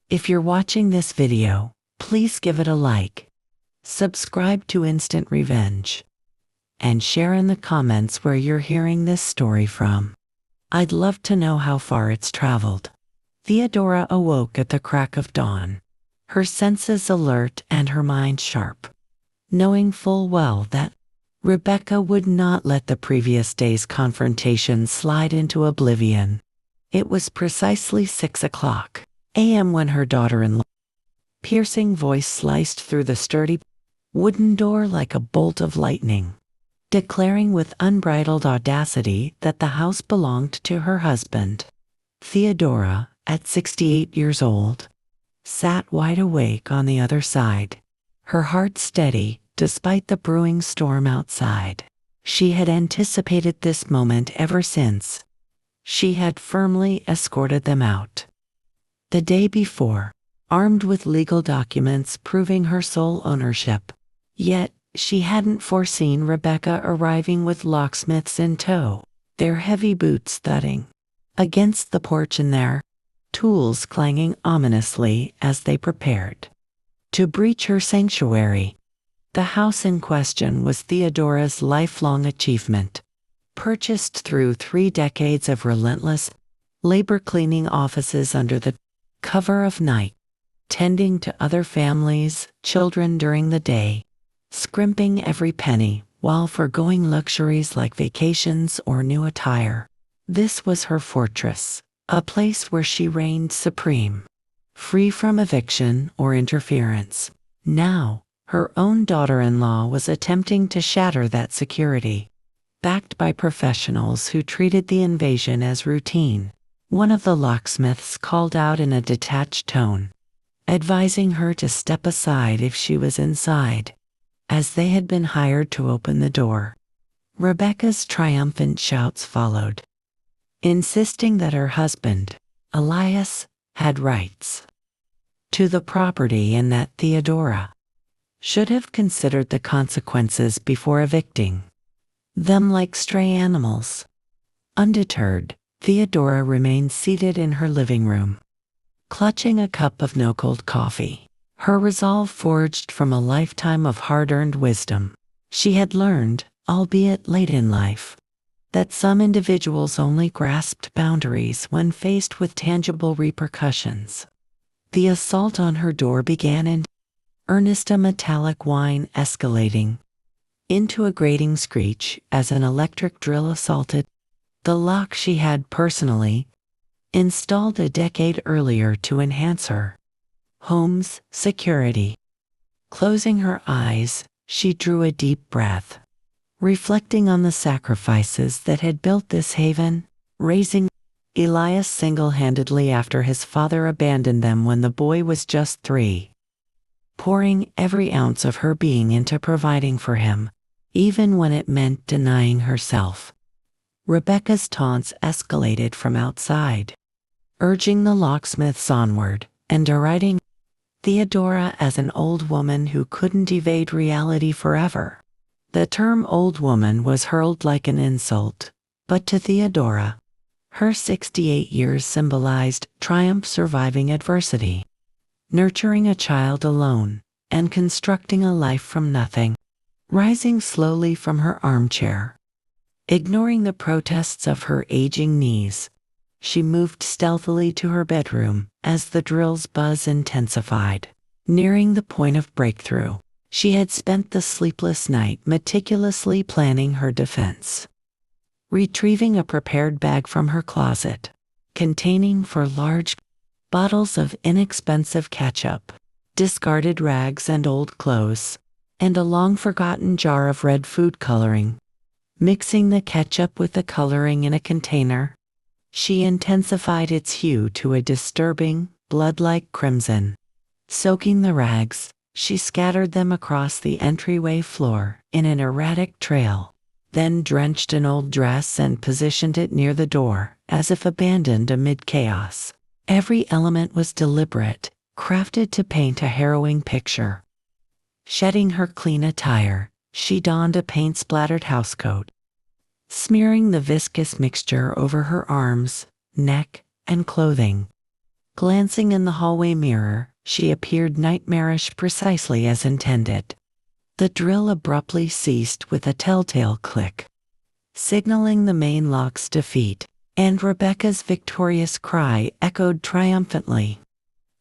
If you're watching this video, please give it a like, subscribe to Instant Revenge, and share in the comments where you're hearing this story from. I'd love to know how far it's traveled. Theodora awoke at the crack of dawn, her senses alert and her mind sharp, knowing full well that Rebecca would not let the previous day's confrontation slide into oblivion. It was precisely 6 o'clock a.m. when her daughter-in-law's piercing voice sliced through the sturdy wooden door like a bolt of lightning, declaring with unbridled audacity that the house belonged to her husband. Theodora, at 68 years old, sat wide awake on the other side, her heart steady despite the brewing storm outside. She had anticipated this moment ever since she had firmly escorted them out the day before, armed with legal documents proving her sole ownership. Yet, she hadn't foreseen Rebecca arriving with locksmiths in tow, their heavy boots thudding against the porch and their tools clanging ominously as they prepared to breach her sanctuary. The house in question was Theodora's lifelong achievement, purchased through 3 decades of relentless labor, cleaning offices under the cover of night, tending to other families' children during the day, scrimping every penny while foregoing luxuries like vacations or new attire. This was her fortress, a place where she reigned supreme, free from eviction or interference. Now, her own daughter-in-law was attempting to shatter that security. Backed by professionals who treated the invasion as routine, one of the locksmiths called out in a detached tone, advising her to step aside if she was inside, as they had been hired to open the door. Rebecca's triumphant shouts followed, insisting that her husband, Elias, had rights to the property and that Theodora should have considered the consequences before evicting them like stray animals. Undeterred, Theodora remained seated in her living room, clutching a cup of no-cold coffee, her resolve forged from a lifetime of hard-earned wisdom. She had learned, albeit late in life, that some individuals only grasped boundaries when faced with tangible repercussions. The assault on her door began in earnest, a metallic whine escalating into a grating screech as an electric drill assaulted the lock she had personally installed a decade earlier to enhance her home's security. Closing her eyes, she drew a deep breath, reflecting on the sacrifices that had built this haven, raising Elias single-handedly after his father abandoned them when the boy was just 3, pouring every ounce of her being into providing for him, even when it meant denying herself. Rebecca's taunts escalated from outside, urging the locksmiths onward and deriding Theodora as an old woman who couldn't evade reality forever. The term old woman was hurled like an insult, but to Theodora, her 68 years symbolized triumph, surviving adversity, nurturing a child alone, and constructing a life from nothing. Rising slowly from her armchair, ignoring the protests of her aging knees, she moved stealthily to her bedroom as the drill's buzz intensified. Nearing the point of breakthrough, she had spent the sleepless night meticulously planning her defense. Retrieving a prepared bag from her closet, containing 4 large bottles of inexpensive ketchup, discarded rags and old clothes, and a long-forgotten jar of red food coloring. Mixing the ketchup with the coloring in a container, she intensified its hue to a disturbing, blood-like crimson. Soaking the rags, she scattered them across the entryway floor in an erratic trail, then drenched an old dress and positioned it near the door, as if abandoned amid chaos. Every element was deliberate, crafted to paint a harrowing picture. Shedding her clean attire, she donned a paint-splattered housecoat, smearing the viscous mixture over her arms, neck, and clothing. Glancing in the hallway mirror, she appeared nightmarish precisely as intended. The drill abruptly ceased with a telltale click, signaling the main lock's defeat, and Rebecca's victorious cry echoed triumphantly.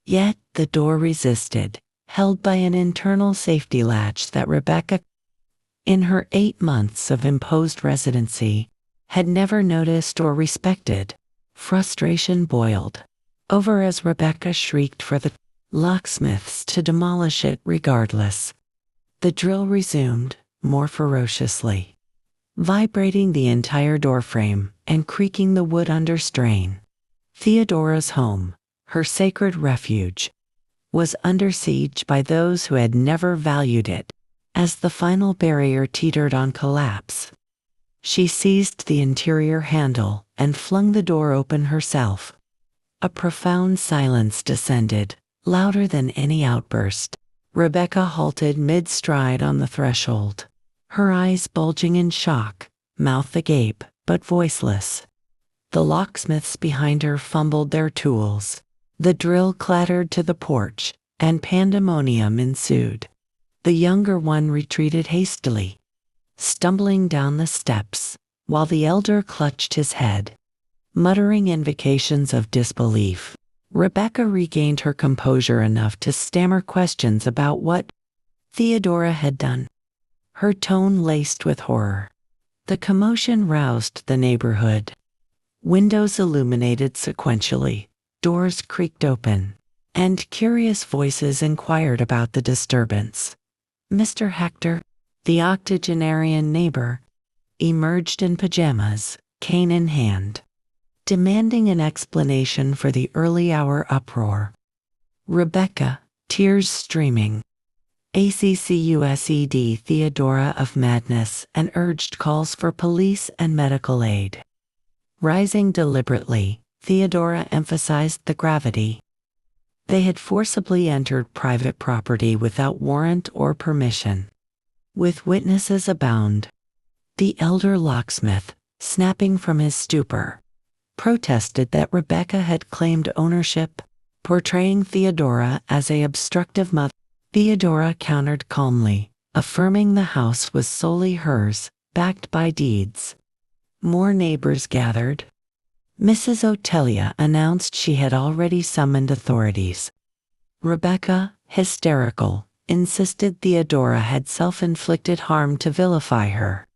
Yet the door resisted, held by an internal safety latch that Rebecca, in her 8 months of imposed residency, had never noticed or respected. Frustration boiled over as Rebecca shrieked for the locksmiths to demolish it regardless. The drill resumed, more ferociously, vibrating the entire doorframe and creaking the wood under strain. Theodora's home, her sacred refuge, was under siege by those who had never valued it. As the final barrier teetered on collapse, she seized the interior handle and flung the door open herself. A profound silence descended, louder than any outburst. Rebecca halted mid-stride on the threshold, her eyes bulging in shock, mouth agape, but voiceless. The locksmiths behind her fumbled their tools. The drill clattered to the porch, and pandemonium ensued. The younger one retreated hastily, stumbling down the steps, while the elder clutched his head, muttering invocations of disbelief. Rebecca regained her composure enough to stammer questions about what Theodora had done, her tone laced with horror. The commotion roused the neighborhood. Windows illuminated sequentially, doors creaked open, and curious voices inquired about the disturbance. Mr. Hector, the octogenarian neighbor, emerged in pajamas, cane in hand, demanding an explanation for the early-hour uproar. Rebecca, tears streaming, ACCUSED Theodora of madness and urged calls for police and medical aid. Rising deliberately, Theodora emphasized the gravity. They had forcibly entered private property without warrant or permission. With witnesses abound, the elder locksmith, snapping from his stupor, protested that Rebecca had claimed ownership, portraying Theodora as an obstructive mother. Theodora countered calmly, affirming the house was solely hers, backed by deeds. More neighbors gathered. Mrs. Otelia announced she had already summoned authorities. Rebecca, hysterical, insisted Theodora had self-inflicted harm to vilify her,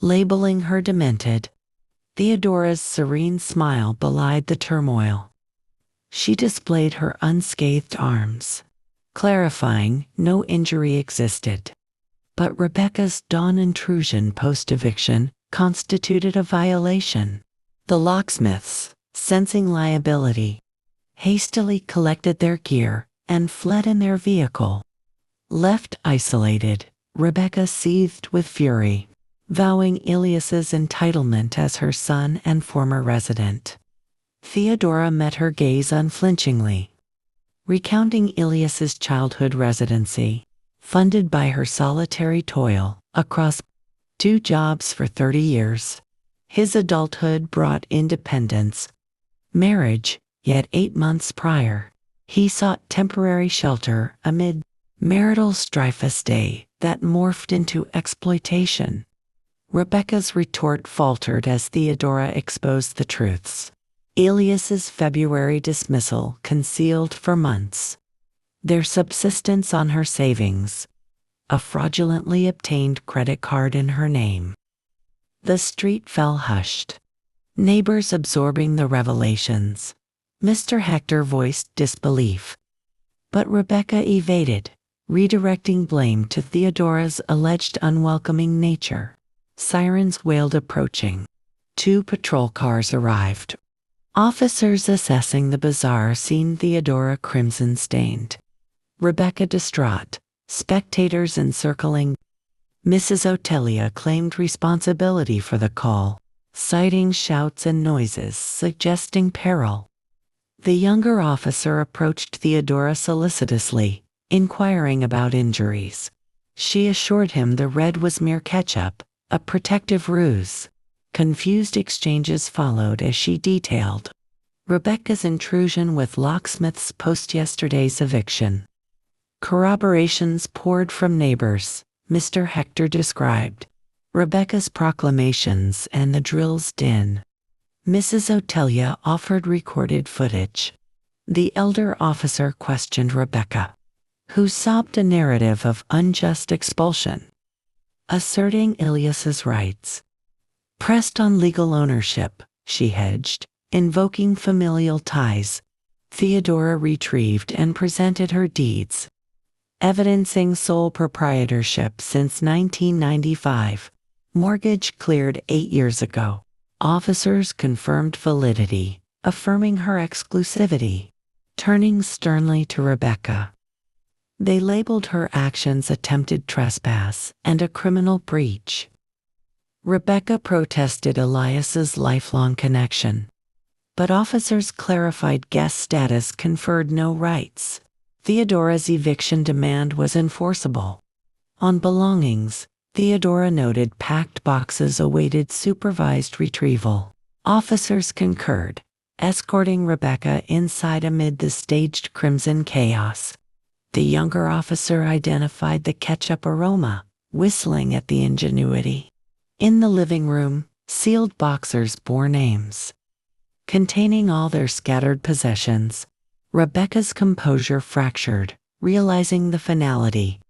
labeling her demented. Theodora's serene smile belied the turmoil. She displayed her unscathed arms, clarifying no injury existed. But Rebecca's dawn intrusion post-eviction constituted a violation. The locksmiths, sensing liability, hastily collected their gear and fled in their vehicle. Left isolated, Rebecca seethed with fury, vowing Ilias's entitlement as her son and former resident. Theodora met her gaze unflinchingly, recounting Ilias's childhood residency, funded by her solitary toil across 2 jobs for 30 years. His adulthood brought independence, marriage, yet 8 months prior, he sought temporary shelter amid marital strife, a stay that morphed into exploitation. Rebecca's retort faltered as Theodora exposed the truths. Ilias's February dismissal concealed for months their subsistence on her savings, a fraudulently obtained credit card in her name. The street fell hushed, neighbors absorbing the revelations. Mr. Hector voiced disbelief, but Rebecca evaded, redirecting blame to Theodora's alleged unwelcoming nature. Sirens wailed approaching. 2 patrol cars arrived. Officers assessing the bizarre scene, Theodora crimson-stained, Rebecca distraught, spectators encircling. Mrs. Otelia claimed responsibility for the call, citing shouts and noises suggesting peril. The younger officer approached Theodora solicitously, inquiring about injuries. She assured him the red was mere ketchup, a protective ruse. Confused exchanges followed as she detailed Rebecca's intrusion with Locksmiths post yesterday's eviction. Corroborations poured from neighbors, Mr. Hector described. Rebecca's proclamations and the drill's din. Mrs. Otelia offered recorded footage. The elder officer questioned Rebecca, who sobbed a narrative of unjust expulsion, asserting Ilias's rights. Pressed on legal ownership, she hedged, invoking familial ties. Theodora retrieved and presented her deeds, evidencing sole proprietorship since 1995. Mortgage cleared 8 years ago. Officers confirmed validity, affirming her exclusivity. Turning sternly to Rebecca, they labeled her actions attempted trespass and a criminal breach. Rebecca protested Elias's lifelong connection, but officers clarified guest status conferred no rights. Theodora's eviction demand was enforceable. On belongings, Theodora noted packed boxes awaited supervised retrieval. Officers concurred, escorting Rebecca inside amid the staged crimson chaos. The younger officer identified the ketchup aroma, whistling at the ingenuity. In the living room, sealed boxers bore names, containing all their scattered possessions. Rebecca's composure fractured, realizing the finality.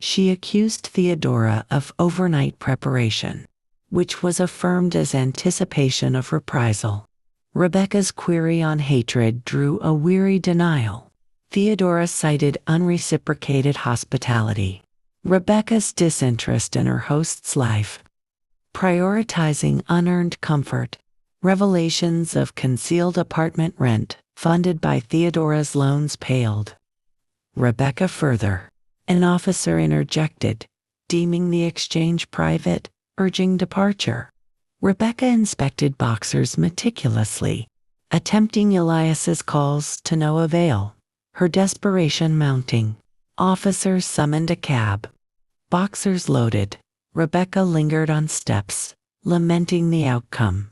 She accused Theodora of overnight preparation, which was affirmed as anticipation of reprisal. Rebecca's query on hatred drew a weary denial. Theodora cited unreciprocated hospitality. Rebecca's disinterest in her host's life, prioritizing unearned comfort. Revelations of concealed apartment rent funded by Theodora's loans paled. Rebecca further. An officer interjected, deeming the exchange private, urging departure. Rebecca inspected boxers meticulously, attempting Elias's calls to no avail. Her desperation mounting. Officers summoned a cab. Boxers loaded. Rebecca lingered on steps, lamenting the outcome.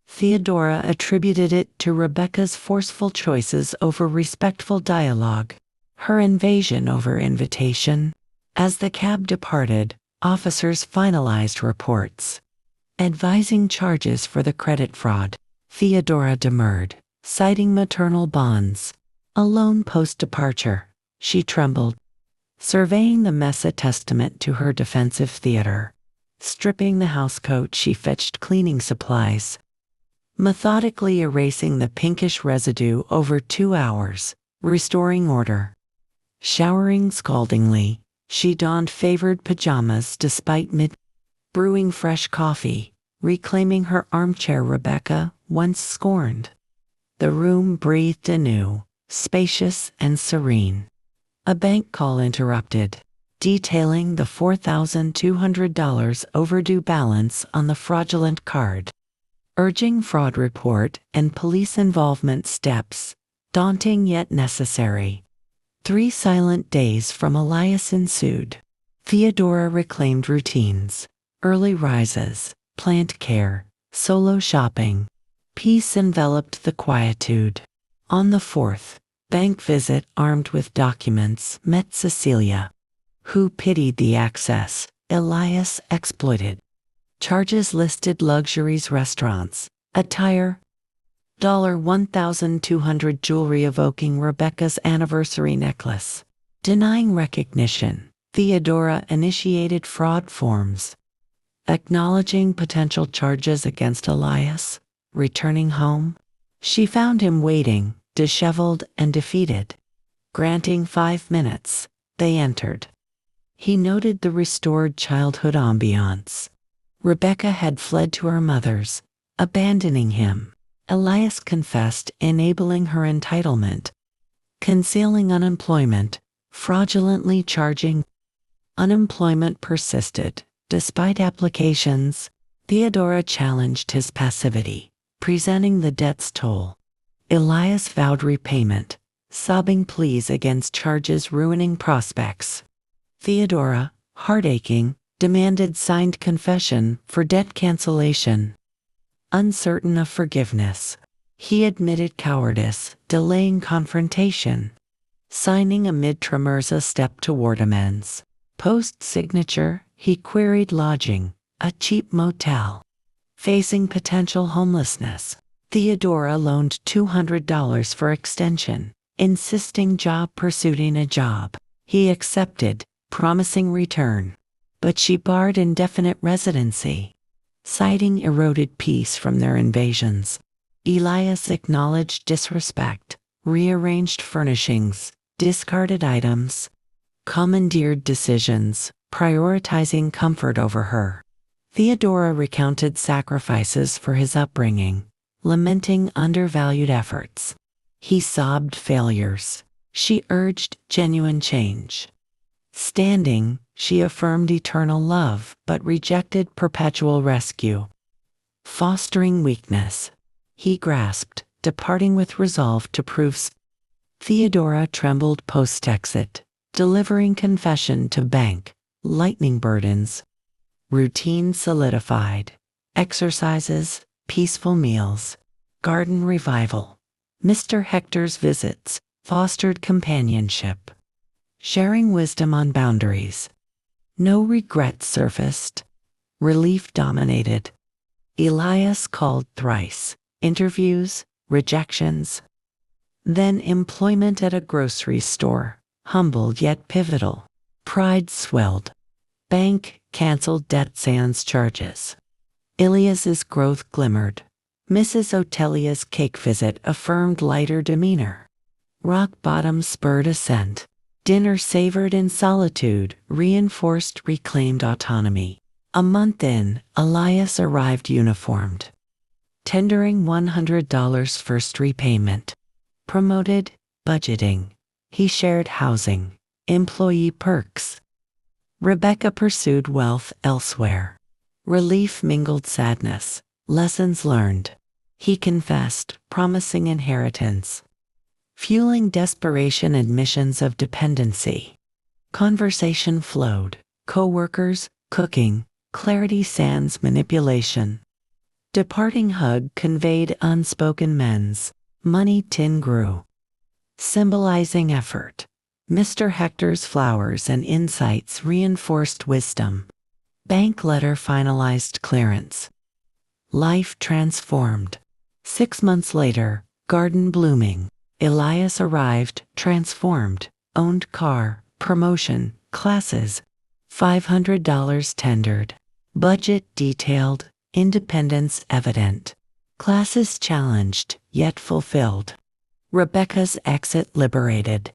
Theodora attributed it to Rebecca's forceful choices over respectful dialogue, her invasion over invitation. As the cab departed, officers finalized reports, advising charges for the credit fraud. Theodora demurred, citing maternal bonds. Alone post-departure, she trembled, surveying the mess a testament to her defensive theater. Stripping the housecoat, she fetched cleaning supplies, methodically erasing the pinkish residue over 2 hours, restoring order. Showering scaldingly, she donned favored pajamas despite brewing fresh coffee, reclaiming her armchair Rebecca once scorned. The room breathed anew, spacious and serene. A bank call interrupted, detailing the $4,200 overdue balance on the fraudulent card. Urging fraud report and police involvement steps, daunting yet necessary. 3 silent days from Elias ensued. Theodora reclaimed routines, early rises, plant care, solo shopping. Peace enveloped the quietude. On the 4th, bank visit armed with documents met Cecilia, who pitied the access Elias exploited. Charges listed luxuries restaurants, attire, $1,200 jewelry evoking Rebecca's anniversary necklace. Denying recognition, Theodora initiated fraud forms, acknowledging potential charges against Elias. Returning home, she found him waiting, disheveled and defeated. Granting 5 minutes, they entered. He noted the restored childhood ambiance. Rebecca had fled to her mother's, abandoning him. Elias confessed, enabling her entitlement. Concealing unemployment, fraudulently charging. Unemployment persisted. Despite applications, Theodora challenged his passivity, presenting the debt's toll. Elias vowed repayment, sobbing pleas against charges ruining prospects. Theodora, heart-aching, demanded signed confession for debt cancellation. Uncertain of forgiveness, He admitted cowardice, delaying confrontation. Signing amid tremors a step toward amends. Post-signature, he queried lodging, a cheap motel. Facing potential homelessness, Theodora loaned $200 for extension, insisting job pursuing a job. He accepted, promising return. But she barred indefinite residency, citing eroded peace from their invasions. Elias acknowledged disrespect, rearranged furnishings, discarded items, commandeered decisions, prioritizing comfort over her. Theodora recounted sacrifices for his upbringing, lamenting undervalued efforts. He sobbed failures. She urged genuine change. Standing, she affirmed eternal love but rejected perpetual rescue. Fostering weakness, he grasped, departing with resolve to prove. Theodora trembled post-exit, delivering confession to bank, lightening burdens. Routine solidified. Exercises, peaceful meals, garden revival. Mr. Hector's visits fostered companionship. Sharing wisdom on boundaries. No regrets surfaced. Relief dominated. Elias called thrice. Interviews, rejections. Then employment at a grocery store, humble yet pivotal. Pride swelled. Bank canceled debt sans charges. Ilias's growth glimmered. Mrs. Otelia's cake visit affirmed lighter demeanor. Rock bottom spurred ascent. Dinner savored in solitude, reinforced reclaimed autonomy. A month in, Elias arrived uniformed. Tendering $100 first repayment. Promoted, budgeting. He shared housing, employee perks. Rebecca pursued wealth elsewhere. Relief mingled sadness, lessons learned. He confessed, promising inheritance. Fueling desperation admissions of dependency. Conversation flowed. Co-workers, cooking, clarity sans manipulation. Departing hug conveyed unspoken mends. Money tin grew. Symbolizing effort. Mr. Hector's flowers and insights reinforced wisdom. Bank letter finalized clearance. Life transformed. 6 months later, garden blooming. Elias arrived, transformed, owned car, promotion, classes. $500 tendered. Budget detailed, independence evident. Classes challenged, yet fulfilled. Rebecca's exit liberated.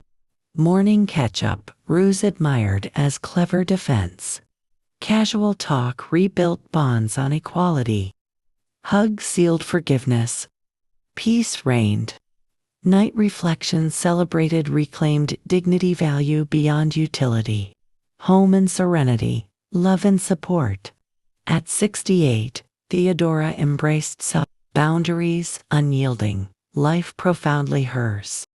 Morning catch-up, ruse admired as clever defense. Casual talk rebuilt bonds on equality. Hug sealed forgiveness. Peace reigned. Night reflections celebrated reclaimed dignity value beyond utility. Home and serenity, love and support. At 68, Theodora embraced boundaries unyielding, life profoundly hers.